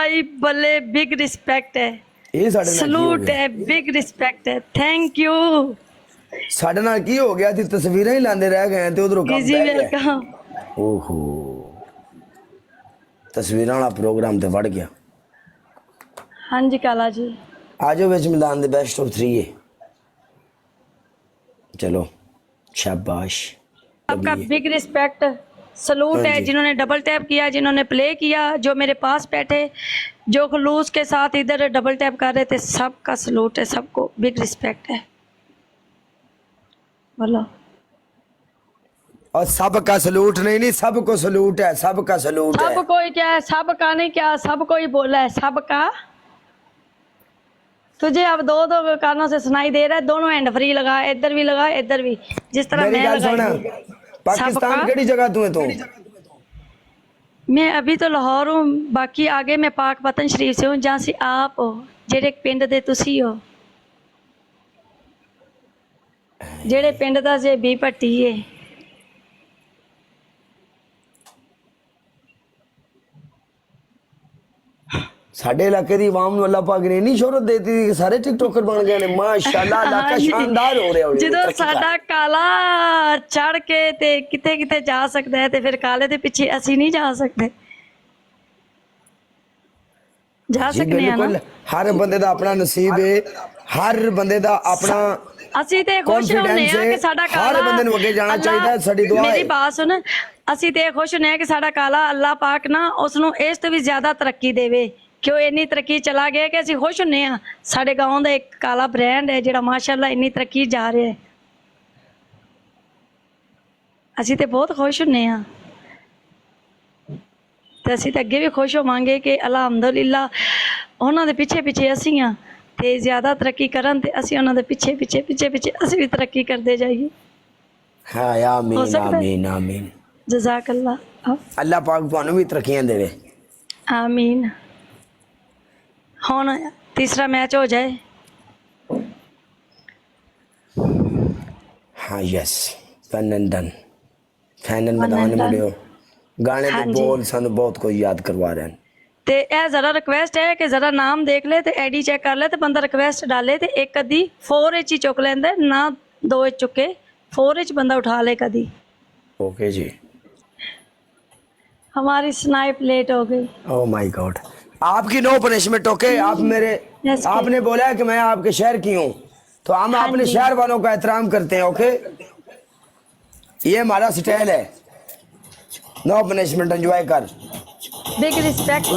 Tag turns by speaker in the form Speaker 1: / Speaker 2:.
Speaker 1: भाई बल्ले big respect है
Speaker 2: ਇਹ ਸਾਡੇ ਨਾਲ ਕੀ ਹੋ
Speaker 1: सलूट
Speaker 2: ਗਿਆ
Speaker 1: है बिग रिस्पेक्ट है थैंक यू
Speaker 2: ਸਾਡੇ ਨਾਲ ਕੀ ਹੋ ਗਿਆ ਸੀ ਤਸਵੀਰਾਂ ਹੀ ਲਾਉਂਦੇ ਰਹਿ ਗਏ ਤੇ ਉਧਰੋਂ ਕੰਮ
Speaker 1: इजी
Speaker 2: ਪੈ ਗਿਆ
Speaker 1: वेलकम
Speaker 2: ਓਹੋ ਤਸਵੀਰਾਂ ਵਾਲਾ ਪ੍ਰੋਗਰਾਮ ਤੇ ਵੜ ਗਿਆ
Speaker 1: हाँ जी काला जी
Speaker 2: ਆਜੋ ਵਿੱਚ ਮਿਲਾਨ ਦੇ ਬੈਸਟ ਆਫ 3 ਹੈ ਚਲੋ शाबाश
Speaker 1: आपका बिग रिस्पेक्ट सलूट
Speaker 2: हाँ
Speaker 1: है
Speaker 2: जी।
Speaker 1: जिन्होंने डबल टैप किया जिन्होंने प्ले किया जो मेरे पास बैठे जो खलूस के साथ इधर डबल टैप कर रहे थे सबका सलूट है सबको बिग रिस्पेक्ट है बोलो
Speaker 2: और सबका सलूट नहीं सबको सलूट है सबका सलूट है
Speaker 1: सब कोई क्या है सबका नहीं क्या सबको ही बोला है सबका तुझे अब दो दो कानों से सुनाई दे रहा है दोनों हैंड फ्री लगा इधर भी लगा इधर भी जिस तरह
Speaker 2: मेरी
Speaker 1: मैं
Speaker 2: गल सुन
Speaker 1: लगाई
Speaker 2: पाकिस्तान
Speaker 1: सबका-
Speaker 2: केड़ी जगह तू है तू
Speaker 1: मैं अभी तो लाहौर हूँ बाकी आगे मैं पाक वतन शरीफ से हूँ जहाँ से आप हो जेड़े पिंड दे तुसी हो जेड़े पिंड दा जे बी भट्टी है
Speaker 2: ਸਾਡੇ ਇਲਾਕੇ ਦੀ ਆਵਾਮ ਨੂੰ ਅੱਲਾਹ ਪਾਕ ਨੇ ਨਹੀਂ ਸ਼ੋਹਰਤ ਦੇਤੀ ਕਿ ਸਾਰੇ ਟਿਕਟੋਕਰ ਬਣ ਗਏ ਨੇ ਮਾਸ਼ਾਅੱਲਾ ਇਲਾਕਾ ਸ਼ਾਨਦਾਰ ਹੋ ਰਿਹਾ ਹੋਵੇ
Speaker 1: ਜਦੋਂ ਸਾਡਾ ਕਾਲਾ ਚੜ ਕੇ ਤੇ ਕਿਤੇ ਕਿਤੇ ਜਾ ਸਕਦਾ ਹੈ ਤੇ ਫਿਰ ਕਾਲੇ ਦੇ ਪਿੱਛੇ ਅਸੀਂ ਨਹੀਂ ਜਾ ਸਕਦੇ ਜਾ ਸਕਨੇ ਆ ਨਾ
Speaker 2: ਹਰ ਬੰਦੇ ਦਾ ਆਪਣਾ ਨਸੀਬ ਹੈ ਹਰ ਬੰਦੇ ਦਾ ਆਪਣਾ
Speaker 1: ਅਸੀਂ ਤੇ ਖੁਸ਼ ਹੁੰਨੇ ਆ ਕਿ ਸਾਡਾ ਕਾਲਾ
Speaker 2: ਹਰ ਬੰਦੇ ਨੂੰ ਅੱਗੇ ਜਾਣਾ
Speaker 1: ਅੱਲਾ-
Speaker 2: ਚਾਹੀਦਾ ਹੈ, ਸਾਡੀ ਦੁਆ
Speaker 1: ਮੇਰੀ
Speaker 2: ਹੈ
Speaker 1: ਬਾਤ ਸੁਣ ਅਸੀਂ ਤੇ ਖੁਸ਼ ਹੁੰਨੇ ਆ ਕਿ ਸਾਡਾ ਕਾਲਾ ਅੱਲਾਹ ਪਾਕ ਨਾ ਉਸ ਨੂੰ ਇਸ ਤੋਂ ਵੀ ਜ਼ਿਆਦਾ ਤਰੱਕੀ ਦੇਵੇ ਕਿ ਉਹ ਇੰਨੀ ਤਰੱਕੀ ਚਲਾ ਗਿਆ ਕਿ ਅਸੀਂ ਖੁਸ਼ ਹੁੰਨੇ ਆ ਸਾਡੇ گاؤں ਦਾ ਇੱਕ ਕਾਲਾ ਬ੍ਰਾਂਡ ਹੈ ਜਿਹੜਾ ਮਾਸ਼ਾਅੱਲਾ ਇੰਨੀ ਤਰੱਕੀ ਜਾ ਰਿਹਾ ਹੈ ਅਸੀਂ ਤੇ ਬਹੁਤ ਖੁਸ਼ ਹੁੰਨੇ ਆ ਤੇ ਅਸੀਂ ਤਾਂ ਅੱਗੇ ਵੀ ਖੁਸ਼ ਹੋਵਾਂਗੇ ਕਿ ਅਲਹਮਦੁਲਿਲਾ ਉਹਨਾਂ ਦੇ ਪਿੱਛੇ ਪਿੱਛੇ ਅਸੀਂ ਆ ਤੇ ਜ਼ਿਆਦਾ ਤਰੱਕੀ ਕਰਨ ਤੇ ਅਸੀਂ ਉਹਨਾਂ ਦੇ ਪਿੱਛੇ ਪਿੱਛੇ ਪਿੱਛੇ ਪਿੱਛੇ ਅਸੀਂ ਵੀ ਤਰੱਕੀ ਕਰਦੇ ਜਾਈਏ
Speaker 2: ਹਾਂ ਆਮੀਨ
Speaker 1: ਹੋ ਸਕਦਾ ਹੈ।
Speaker 2: ਆਮੀਨ ਆਮੀਨ
Speaker 1: ਜਜ਼ਾਕੱਲਾ
Speaker 2: ਅੱਲਾਹ ਪਾਕ ਤੁਹਾਨੂੰ ਵੀ ਤਰੱਕੀਆਂ ਦੇਵੇ
Speaker 1: ਆਮੀਨ ਹੁਣ ਤੀਸਰਾ ਮੈਚ ਹੋ ਜਾਏ
Speaker 2: हाँ यस फैनन फैनन
Speaker 1: One
Speaker 2: मैदान
Speaker 1: and done.
Speaker 2: मुड़ियो गाने
Speaker 1: हाँ
Speaker 2: ਦੇ
Speaker 1: जी।
Speaker 2: ਬੋਲ ਸਾਨੂੰ ਬਹੁਤ ਕੋਈ ਯਾਦ ਕਰਵਾ ਰਹੇ ਹਨ
Speaker 1: ਤੇ ਇਹ ਜ਼ਰਾ ਰਿਕਵੈਸਟ ਹੈ ਕਿ ਜ਼ਰਾ ਨਾਮ ਦੇਖ ਲੈ ਤੇ ਆਈਡੀ ਚੈੱਕ ਕਰ ਲੈ ਤੇ ਬੰਦਾ ਰਿਕਵੈਸਟ ਡਾਲੇ ਤੇ ਇੱਕ ਅੱਧੀ 4 ਵਿੱਚ ਹੀ ਚੁੱਕ ਲੈਂਦਾ ਨਾ 2 ਵਿੱਚ ਚੁੱਕੇ 4 ਵਿੱਚ ਬੰਦਾ ਉਠਾ ਲੇ कभी
Speaker 2: ओके जी
Speaker 1: हमारी स्नाइप लेट हो गई
Speaker 2: ओह माय गॉड आपकी नो पनिशमेंट ओके आप मेरे
Speaker 1: Yes,
Speaker 2: आपने बोला है कि मैं आपके शहर की हूँ तो हम
Speaker 1: हाँ
Speaker 2: अपने
Speaker 1: जी।
Speaker 2: शहर वालों का एहतराम करते हैं ओके ये हमारा स्टाइल है नो पनिशमेंट एंजॉय कर
Speaker 1: बिग रिस्पेक्ट